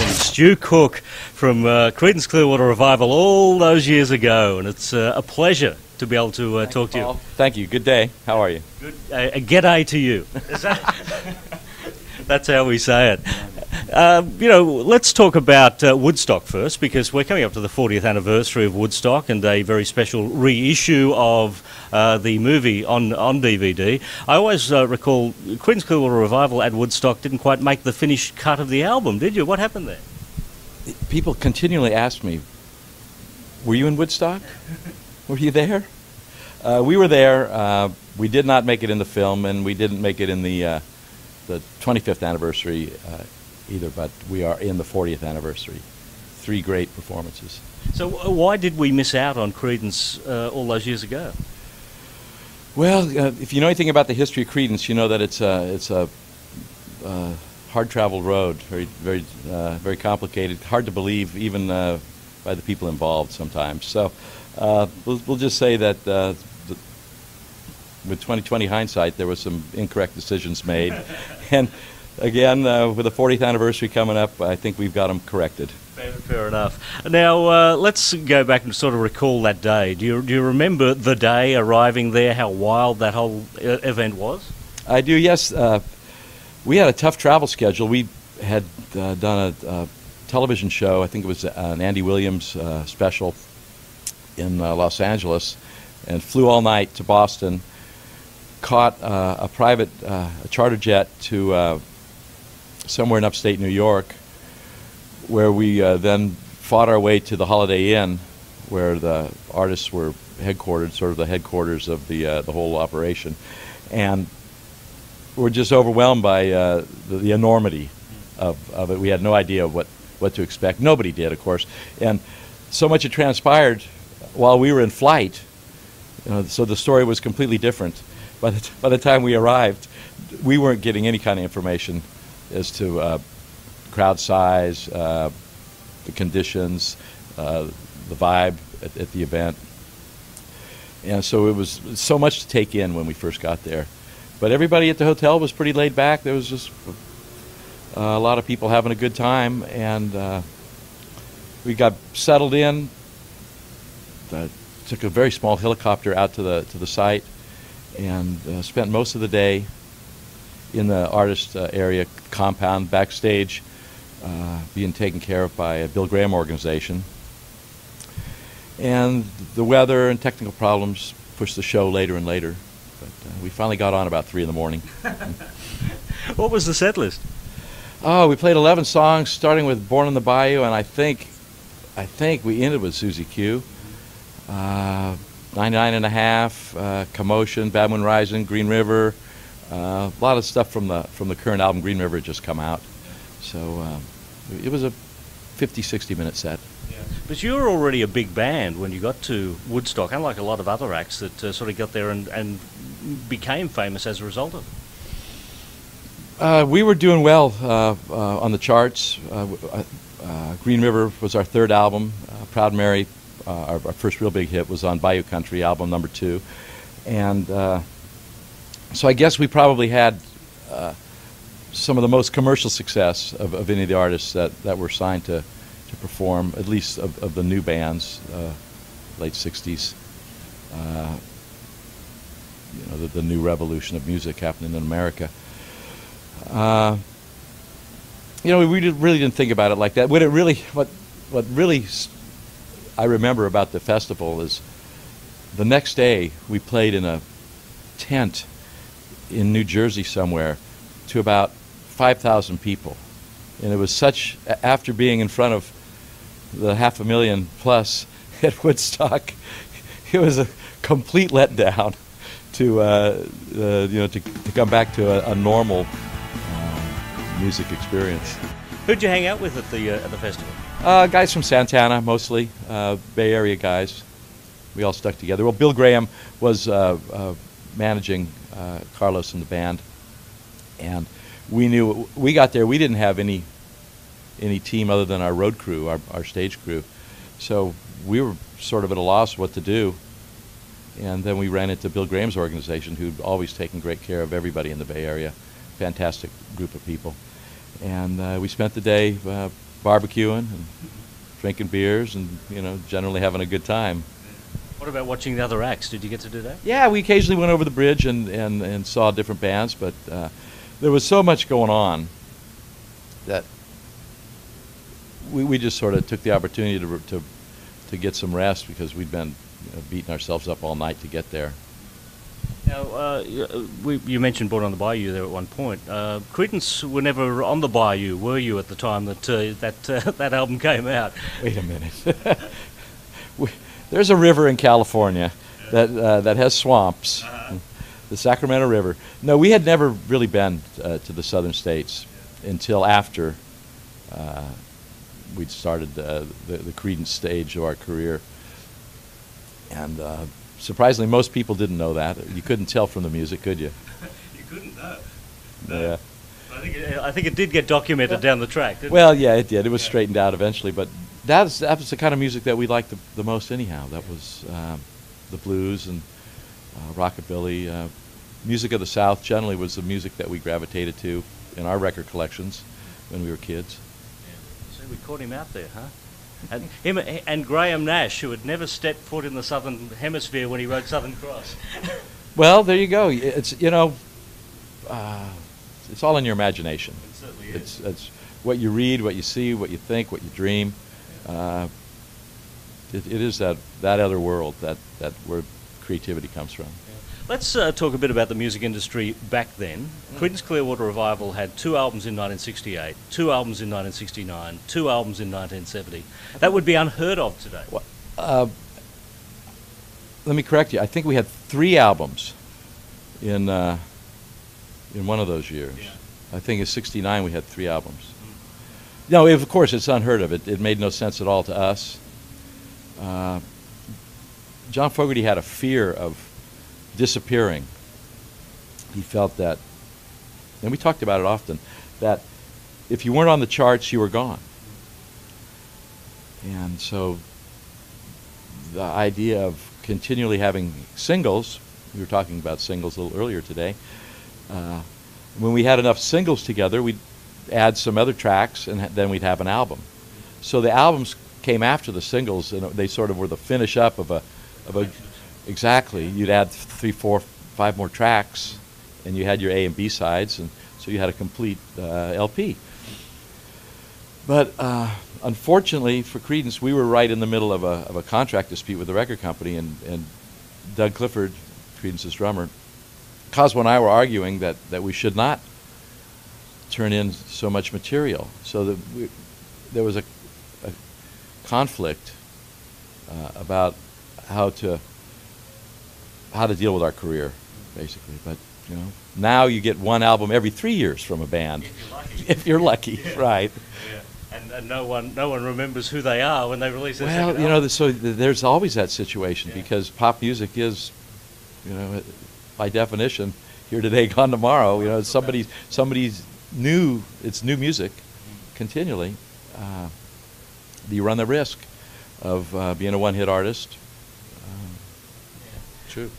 Stu Cook from Creedence Clearwater Revival all those years ago, and it's a pleasure to be able to talk to you. Thank you. Good day. How are you? Good. A g'day to you. Is that? That's how we say it. Let's talk about Woodstock first, because we're coming up to the 40th anniversary of Woodstock and a very special reissue of the movie on DVD. I always recall Creedence Clearwater Revival at Woodstock didn't quite make the finished cut of the album, did you? What happened there? People continually ask me, were you in Woodstock? Were you there? We were there. We did not make it in the film, and we didn't make it in the 25th anniversary either, but we are in the 40th anniversary. 3 great performances. So why did we miss out on Creedence all those years ago? Well, if you know anything about the history of Creedence, you know that it's a hard-traveled road, very complicated, hard to believe even by the people involved sometimes. So we'll just say that with 20/20 hindsight, there was some incorrect decisions made, and again, with the 40th anniversary coming up, I think we've got them corrected. Fair enough. Now, let's go back and sort of recall that day. Do you remember the day arriving there, how wild that whole event was? I do, yes. We had a tough travel schedule. We had done a television show, I think it was an Andy Williams special in Los Angeles, and flew all night to Boston, caught a private a charter jet to somewhere in upstate New York, where we then fought our way to the Holiday Inn, where the artists were headquartered, sort of the headquarters of the whole operation, and we're just overwhelmed by the enormity of it. We had no idea what to expect. Nobody did, of course, and so much had transpired while we were in flight. So the story was completely different. By the time we arrived, we weren't getting any kind of information as to crowd size, the conditions, the vibe at the event. And so it was so much to take in when we first got there. But everybody at the hotel was pretty laid back. There was just a lot of people having a good time, and we got settled in. Took a very small helicopter out to the site, and spent most of the day in the artist area compound backstage, being taken care of by a Bill Graham organization. And the weather and technical problems pushed the show later and later, but we finally got on about 3 in the morning. What was the set list? Oh, we played 11 songs, starting with Born on the Bayou, and I think we ended with Susie Q. 99 and a Half, Commotion, Bad Moon Rising, Green River, a lot of stuff from the current album. Green River had just come out, so it was a 50-60 minute set. Yeah. But you were already a big band when you got to Woodstock, unlike a lot of other acts that sort of got there and became famous as a result of it. We were doing well on the charts. Green River was our 3rd album. Proud Mary, our first real big hit, was on Bayou Country, album number 2. And so I guess we probably had some of the most commercial success of any of the artists that were signed to perform, at least of the new bands, late 60s. The new revolution of music happening in America. We really didn't think about it like that. What really I remember about the festival is the next day we played in a tent in New Jersey somewhere to about 5,000 people, and it was such, after being in front of the 500,000 plus at Woodstock, it was a complete letdown to come back to a normal music experience. Who'd you hang out with at the festival? Guys from Santana, mostly, Bay Area guys. We all stuck together. Well, Bill Graham was managing Carlos and the band, and we got there. We didn't have any team other than our road crew, our stage crew, so we were sort of at a loss what to do. And then we ran into Bill Graham's organization, who'd always taken great care of everybody in the Bay Area. Fantastic group of people. And we spent the day barbecuing and drinking beers and, generally having a good time. What about watching the other acts? Did you get to do that? Yeah, we occasionally went over the bridge and saw different bands, but there was so much going on that we just sort of took the opportunity to get some rest, because we'd been beating ourselves up all night to get there. Now, you mentioned Born on the Bayou there at one point. Creedence were never on the Bayou, were you, at the time that that album came out? Wait a minute. There's a river in California that has swamps, the Sacramento River. No, we had never really been to the southern states until after we'd started the Creedence stage of our career. And surprisingly, most people didn't know that. You couldn't tell from the music, could you? You couldn't, no. Yeah. I think it did get documented down the track, didn't it? Well, yeah, it did. It was straightened out eventually, but that was the kind of music that we liked the most anyhow. That was the blues and rockabilly. Music of the South generally was the music that we gravitated to in our record collections when we were kids. Yeah. So we caught him out there, huh? And him and Graham Nash, who had never stepped foot in the Southern Hemisphere when he wrote Southern Cross. Well, there you go. It's it's all in your imagination. It certainly is. It's what you read, what you see, what you think, what you dream. It is that other world that where creativity comes from. Let's talk a bit about the music industry back then. Creedence Clearwater Revival had 2 albums in 1968, 2 albums in 1969, 2 albums in 1970. That would be unheard of today. Well, let me correct you. I think we had 3 albums in one of those years. Yeah. I think in '69 we had 3 albums. No, of course it's unheard of. It made no sense at all to us. John Fogerty had a fear of disappearing. He felt that, and we talked about it often, that if you weren't on the charts, you were gone. And so the idea of continually having singles, we were talking about singles a little earlier today, when we had enough singles together, we'd add some other tracks, and then we'd have an album. So the albums came after the singles, and they sort of were the finish up of a exactly. You'd add 3, 4, 5 more tracks, and you had your A and B sides, and so you had a complete LP. But unfortunately for Creedence, we were right in the middle of a contract dispute with the record company, and Doug Clifford, Creedence's drummer, Cosmo and I were arguing that we should not turn in so much material. So there was a conflict about how to deal with our career, basically. But now you get 1 album every 3 years from a band, if you're lucky, Yeah. Right? Yeah. And no one remembers who they are when they release their Well, second album. so there's always that situation, Yeah. because pop music is, by definition, here today, gone tomorrow. Somebody's new. It's new music, continually. You run the risk of being a one-hit artist. True.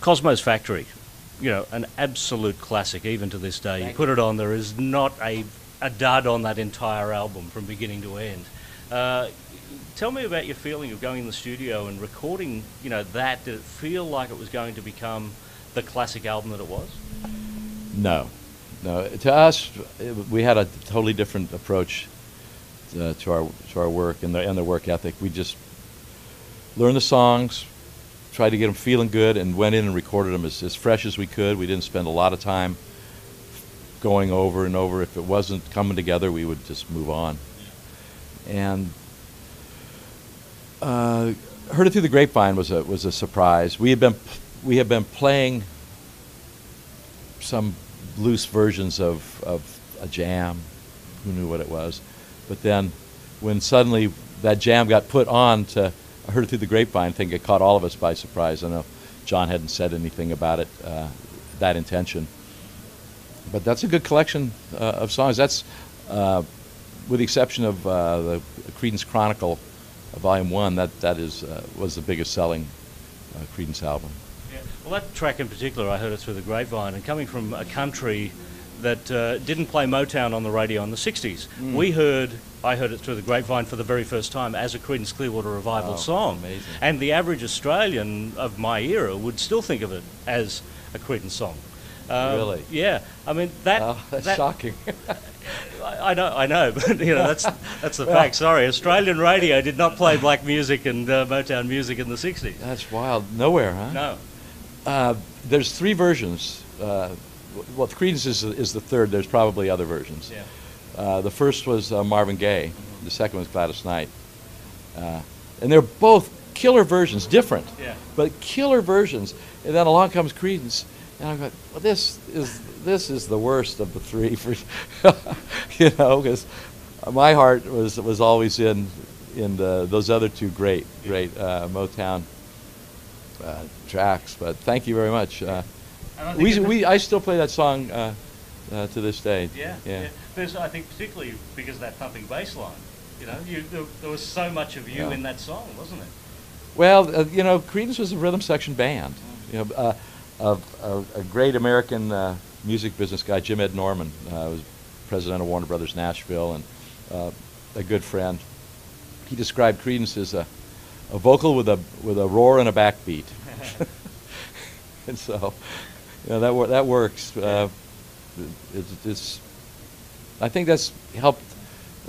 Cosmo's Factory, an absolute classic even to this day. You put it on, there is not a dud on that entire album from beginning to end. Tell me about your feeling of going in the studio and recording, that. Did it feel like it was going to become the classic album that it was? No. To us, we had a totally different approach to our work and the work ethic. We just learned the songs, tried to get them feeling good, and went in and recorded them as fresh as we could. We didn't spend a lot of time going over and over. If it wasn't coming together, we would just move on. And Heard It Through the Grapevine was a surprise. We had been playing some loose versions of a jam. Who knew what it was? But then when suddenly that jam got put on to I Heard It Through the Grapevine thing, it caught all of us by surprise. I know John hadn't said anything about it, that intention. But that's a good collection of songs. That's, with the exception of the Creedence Chronicle, Volume 1, that was the biggest selling Creedence album. Yeah. Well, that track in particular, I heard it through the grapevine, and coming from a country that didn't play Motown on the radio in the 60s, I heard it through the grapevine for the very first time as a Creedence Clearwater Revival song. Amazing. And the average Australian of my era would still think of it as a Creedence song. Really? Yeah. I mean, that's shocking. I know, but you know that's the fact. Sorry, Australian radio did not play black music and Motown music in the 60s. That's wild. Nowhere, huh? No. There's 3 versions. Well, Creedence is the third. There's probably other versions. Yeah. The first was Marvin Gaye. The second was Gladys Knight. And they're both killer versions, different, but killer versions. And then along comes Creedence, and I go, well, this is the worst of the 3 for, you know, because my heart was always in those other 2 great Motown tracks. But thank you very much. I still play that song to this day. Yeah. There's, I think, particularly because of that thumping bass line. You know, there was so much of you in that song, wasn't it? Well, you know, Creedence was a rhythm section band. You know, a great American music business guy, Jim Ed Norman, was president of Warner Brothers Nashville, and a good friend. He described Creedence as a vocal with a roar and a backbeat. And so, you know, that works. It's I think that's helped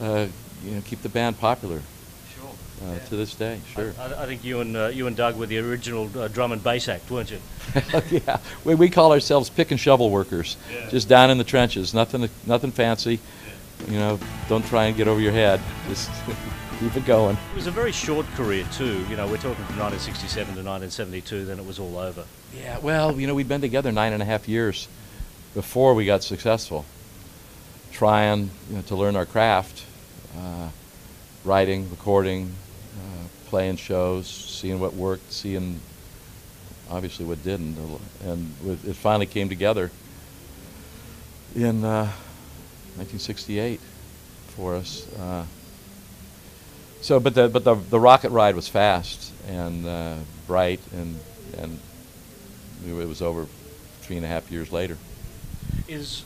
you know, keep the band popular. Sure. To this day, sure. I think you and Doug were the original drum and bass act, weren't you? Yeah, we call ourselves pick and shovel workers, just down in the trenches. Nothing fancy. You know, don't try and get over your head. Just keep it going. It was a very short career too. You know, we're talking from 1967 to 1972. Then it was all over. Yeah. Well, you know, we'd been together 9.5 years before we got successful, trying, you know, to learn our craft, writing, recording, playing shows, seeing what worked, seeing obviously what didn't, and it finally came together in 1968 for us. But the rocket ride was fast and bright, and it was over 3.5 years later. Is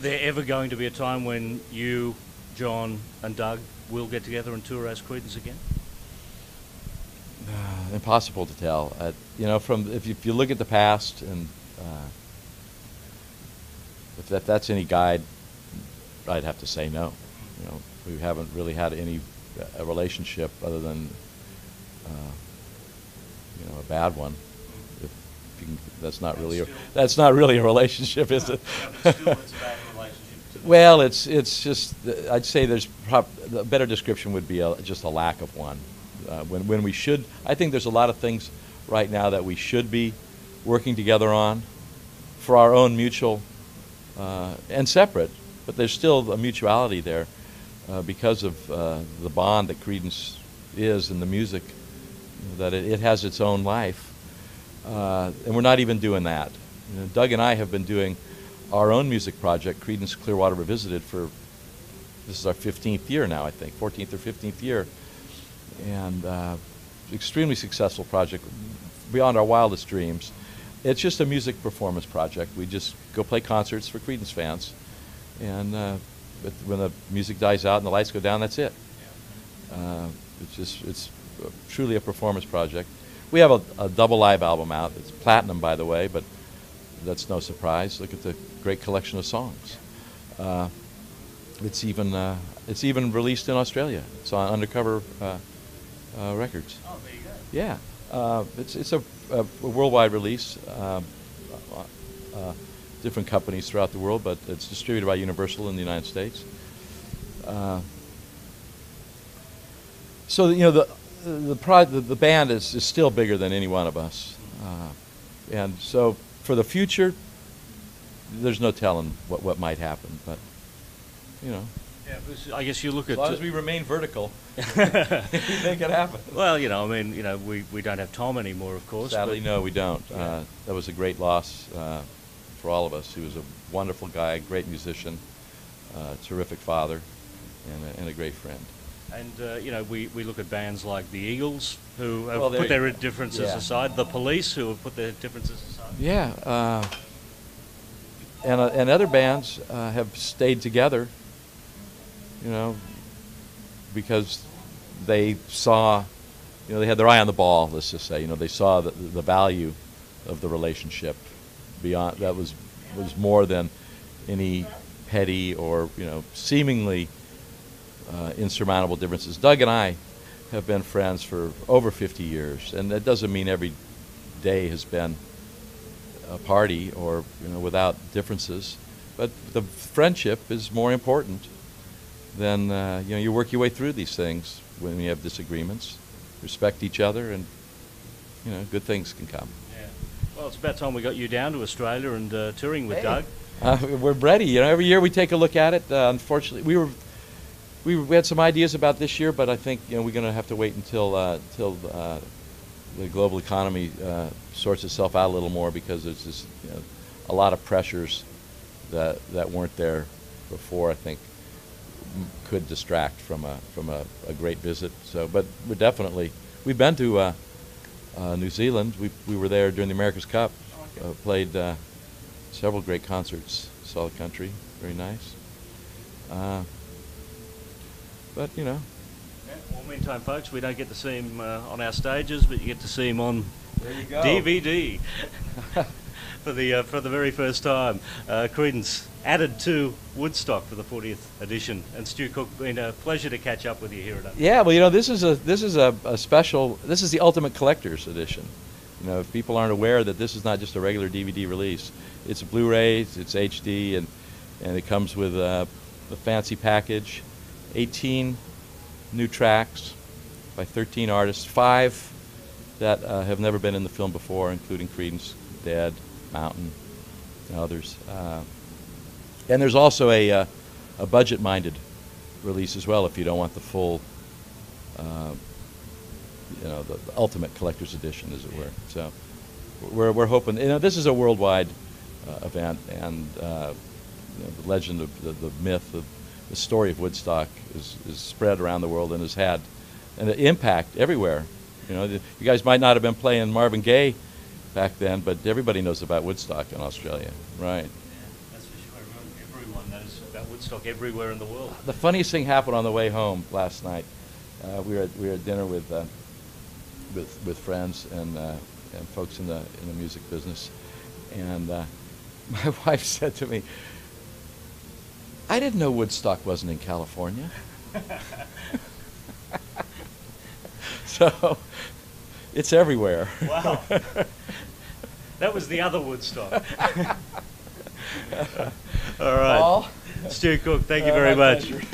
there ever going to be a time when you, John, and Doug will get together and tour as Creedence again? Impossible to tell. You know, if you look at the past, and if that's any guide, I'd have to say no. You know, we haven't really had any a relationship other than you know, a bad one. That's not really a relationship, is it? Yeah, but still it's a bad relationship. Well, it's just, I'd say there's a better description would be just a lack of one. When we should, I think there's a lot of things right now that we should be working together on for our own mutual and separate, but there's still a mutuality there because of the bond that Creedence is in the music, that it has its own life. And we're not even doing that. You know, Doug and I have been doing our own music project, Creedence Clearwater Revisited, this is our 15th year now, I think, 14th or 15th year. And extremely successful project, beyond our wildest dreams. It's just a music performance project. We just go play concerts for Creedence fans. And when the music dies out and the lights go down, that's it. It's truly a performance project. We have a double live album out. It's platinum, by the way, but that's no surprise. Look at the great collection of songs. It's even released in Australia. It's on Undercover Records. Oh, there you go. Yeah, it's a worldwide release. Different companies throughout the world, but it's distributed by Universal in the United States. So, you know, the band is still bigger than any one of us, and so for the future, there's no telling what might happen. But you know, yeah, I guess you look at as long as we remain vertical, we make it happen. Well, you know, I mean, you know, we don't have Tom anymore, of course. Sadly, no, we don't. Yeah. That was a great loss for all of us. He was a wonderful guy, great musician, terrific father, and a great friend. And, you know, we look at bands like the Eagles, who have Well, put their differences yeah. aside, the Police, who have put their differences aside. Yeah, and other bands have stayed together, you know, because they saw, you know, they had their eye on the ball, let's just say. You know, they saw the value of the relationship beyond, that was more than any petty or, you know, seemingly insurmountable differences. Doug and I have been friends for over 50 years, and that doesn't mean every day has been a party or, you know, without differences, but the friendship is more important than, you know, you work your way through these things when you have disagreements, respect each other, and, you know, good things can come. Yeah. Well, it's about time we got you down to Australia and touring with Doug. We're ready. You know, every year we take a look at it. Unfortunately, we had some ideas about this year, but I think, you know, we're going to have to wait until the global economy sorts itself out a little more, because there's just, you know, a lot of pressures that weren't there before, I think, could distract from a great visit. So, but we've been to New Zealand. We were there during the America's Cup. Played several great concerts. Saw the country. Very nice. But, you know. Yeah, well, meantime, folks, we don't get to see him on our stages, but you get to see him on DVD for the very first time. Creedence added to Woodstock for the 40th edition, and Stu Cook, been a pleasure to catch up with you here at. Yeah, well, you know, this is a special. This is the ultimate collector's edition. You know, if people aren't aware that this is not just a regular DVD release, it's a Blu-ray, it's HD, and it comes with a fancy package. 18 new tracks by 13 artists, 5 that have never been in the film before, including Creedence, Dead, Mountain, and others. And there's also a budget-minded release as well, if you don't want the full, you know, the ultimate collector's edition, as it were. So we're hoping, you know, this is a worldwide event, and you know, the legend of the myth of the story of Woodstock is spread around the world and has had an impact everywhere. You know, you guys might not have been playing Marvin Gaye back then, but everybody knows about Woodstock in Australia, right? Yeah, that's for sure. Everyone knows about Woodstock everywhere in the world. The funniest thing happened on the way home last night. We were at dinner with friends and folks in the music business, and my wife said to me, "I didn't know Woodstock wasn't in California." So it's everywhere. Wow. That was the other Woodstock. All right. Paul? Stu Cook, thank you very much. Pleasure.